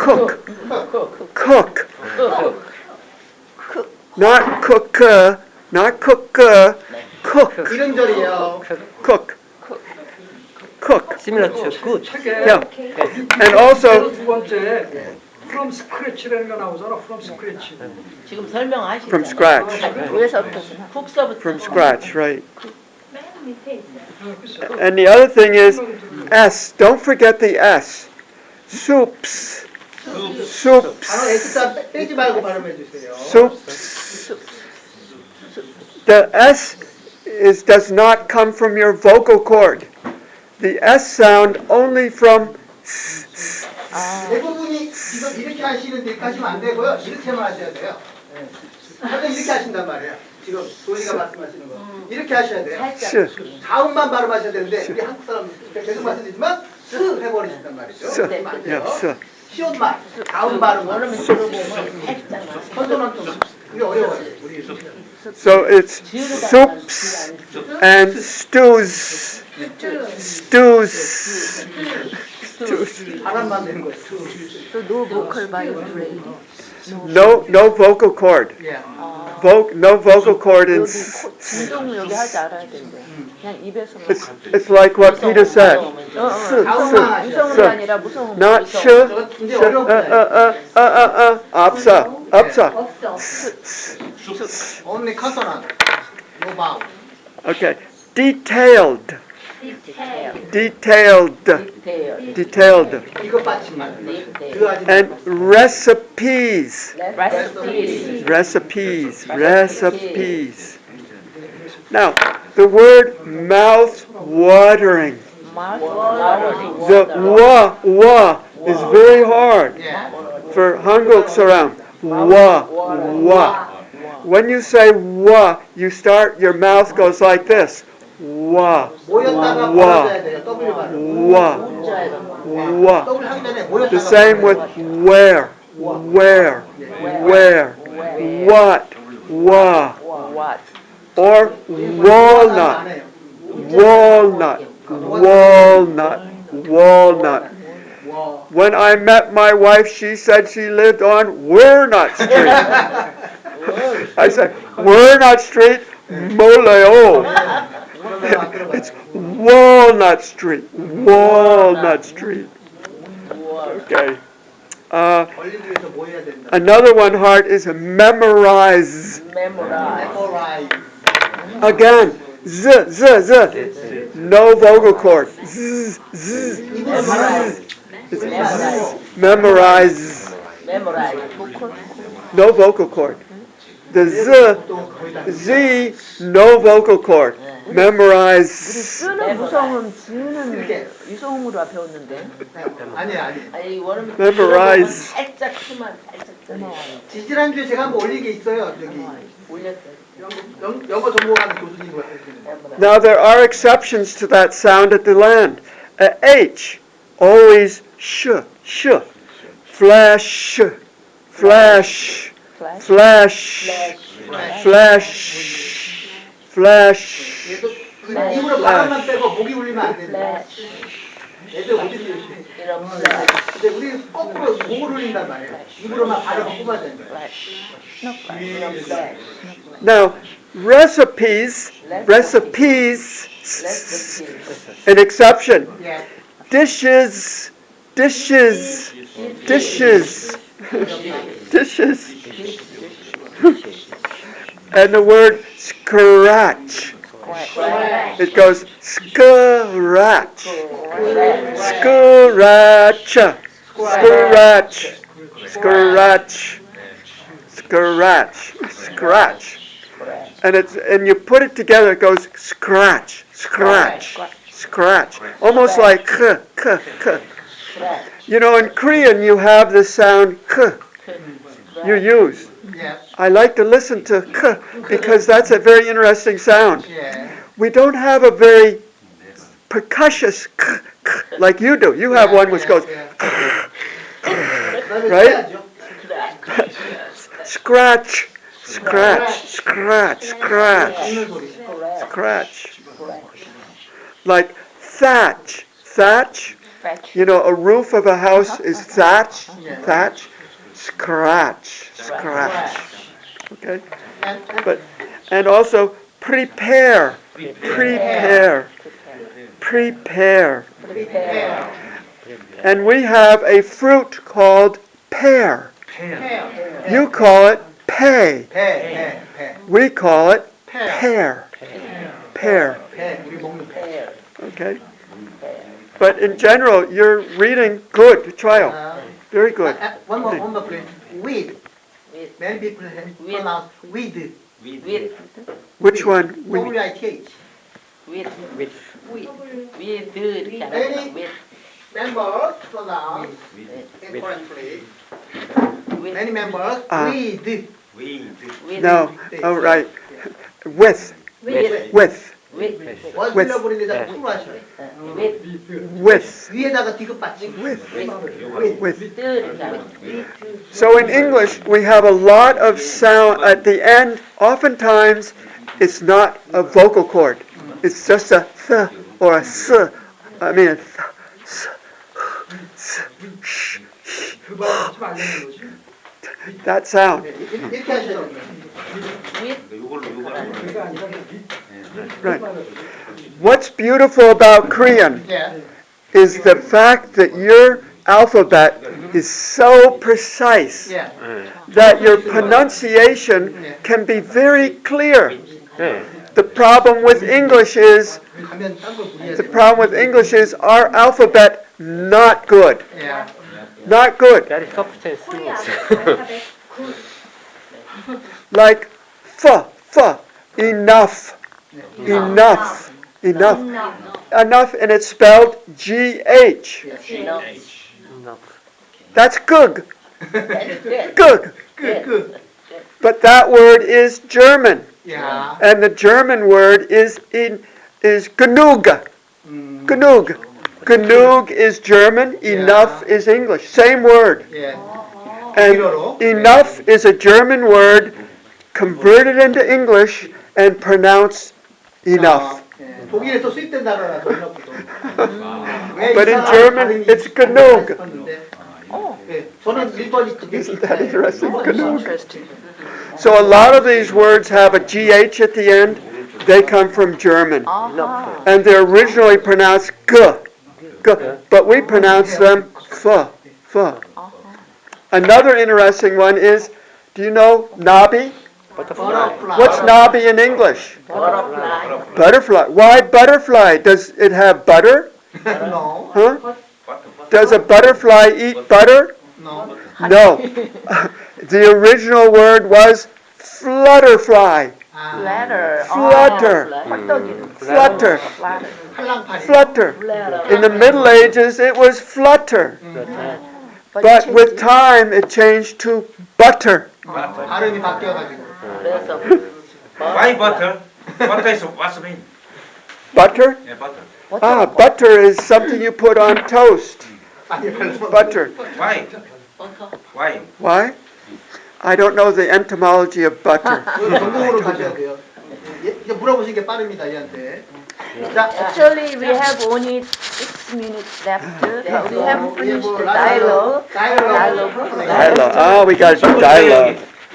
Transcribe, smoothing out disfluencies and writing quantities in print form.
cook, cook. cook. Not cook, not cook, cook, 이름절이에요. cook, cook. Similar to good. Yeah. And also, 두 번째 from scratch라는 거 나오잖아. from scratch. 지금 설명하시잖아요. from scratch. 위에서부터구나. 쿡서부터. From scratch, right. 맨 밑에 있어요. And the other thing is S. Don't forget the S. Soups. 단어 Soups. S자 빼지 말고 발음해 주세요. Soups. The S does not come from your vocal cord. The S sound only from 대부분이 지금 이렇게 하시는데 이렇게 하시면 안 되고요. 이렇게만 하셔야 돼요. 항상 이렇게 하신단 말이에요. 지금 도리가 말씀하시는 거. 이렇게 하셔야 돼요. 스. 자음만 발음하셔야 되는데 우리 한국 사람 계속 말씀드리지만 스 해버리신단 말이죠. 스. 그러면 안 돼요. Yeah, 스. 시옷만 자음 발음만. 원어민 들어보면 살짝 컨소넌트 이게 어려워요. 우리 So it's soups and stews. Stews. Stews. 발음만 되는 거예요. So no vocal vibrating. No vocal cord. 예. No vocal cord in 진동 여기 하지 않아야 된대. 그냥 입에서만. it's like what Peter said. 유성음이 아니라 무성음. Not sh, 이제 어렵다. 없어. 없어. Only consonant. No vowel. Okay. Detailed. 디테일. Detailed. 이것 받침만. 디테일. And recipes. 레시피. Recipes. Now, the word mouth watering. The wa is very hard 예. for Hanguk saram. Wa. When you say wa, your mouth goes like this. Wa. 모였다가 와. 벌어져야 돼요. W 발음. Wa. Wa. W 하기 전에 모였다가 The same with where. What. Wa. What? Or walnut. Walnut. 와. When I met my wife, she said she lived on Walnut Street. I said, Walnut Street, Moleo. It's Walnut Street. Okay. 걸리기 위해서 모여야 된다. Another one hard is memorize. Memorize. Again, z. No vocal cord. Z. 이분은 발음. Memorize. Memorize. No vocal cord. The Z, no vocal cord. Memorize. 쓰는 무성음 Z는 유성음으로 배웠는데. 아니. 아니 원어민 Memorize. 살짝 크만 살짝 지지난주에 제가 한번 올린 게 있어요. 여기 올렸어요. 영어 전공하는 교수님 같은 Now there are exceptions to that sound at the land. H, always sh. Flash. 입으로 바람만 빼고 목이 울리면 안 된다. 애들 어디 이런 근데 우리 거꾸로 목을 울린단 말이에요. 입으로만 발음을 뽑아야 된다. Now, recipes, an exception. 예. Dishes. And the word scratch. It goes scratch. And you put it together, it goes scratch. Almost like k. You know, in Korean you have the sound k. You use. 예. I like to listen to k because that's a very interesting sound. 예. We don't have a very percussious k like you do. You have one which goes right? Scratch. Like thatch. Scratch. You know, a roof of a house is thatch, Yeah. thatch, scratch, scratch. Okay? But, and also prepare, prepare, prepare. Prepare. And we have a fruit called pear. Pear. You call it pay. 배. We call it pear. pear. Pear. 배. 우리 먹는 배. Okay? But in general, you're reading good. Trial. Very good. One more please. With. Many people have pronounced with. With. Which one? We, WITH. With. With. With. 이렇게 안 Ready? 하잖아. With. Members pronounce incorrectly. Many members with. With. no. Oh, right. With. With. With. With. 월 with. 불러버리는 데다 풀로 하시네. With. With. 위에다가 디귿받침. With. 이렇게 안 하잖아. So in English, we have a lot of sound at the end. Oftentimes, it's not a vocal cord. It's just a th or a s. I mean, a th, s, sh, 그걸 하지 말라는 거지. that sound. 이렇게 하셔야 돼요. 그게 아니라 Right. What's beautiful about Korean 예. is the fact that your alphabet is so precise 예. that your pronunciation can be very clear. The problem with English is 가면 딴걸 부려야 the 돼요. problem with English is our alphabet not good. 예. Not good. Very substance. 코리아 알파벳 굿. Like enough. Enough. Enough. Enough, and it's spelled G-H. That's good. Good. 끝. But that word is German. 야. And the German word is genug. Genug. Genug is German, enough is English. Same word. 예. And enough is a German word converted into English and pronounced enough. 예. 독일에서 수입된 단어라서 enough도. But in German, it's genug. 예. 저는 일본이 Isn't that interesting? Interesting. So a lot of these words have a GH at the end. They come from German. Uh-huh. And they're originally pronounced g. But we pronounce them f. Another interesting one is, do you know Nabi? Butterfly. What's Nabi in English? Butterfly. Butterfly. Why butterfly? Does it have butter? No. Huh? Does a butterfly eat butter? No. No. The original word was flutterfly. 아. Flutter. Flutter. Flutter. 한랑파리. Flutter. In the Middle Ages, it was flutter. But with time, it changed to butter. 발음이 바뀌어가지고. 그래서 Why butter? Butter is what's mean? Butter? Yeah, butter. Ah, butter is something you put on toast. 많이 발라서. Butter. Why? 버터. Why? Why? I don't know the etymology of butter. 전공으로 가셔야 돼요. 이제 물어보신 게 빠릅니다, 얘한테. 자, Actually, we have only 6 minutes left. But we haven't finished the dialogue. Dialogue. Dialogue. Oh, we got to do dialogue.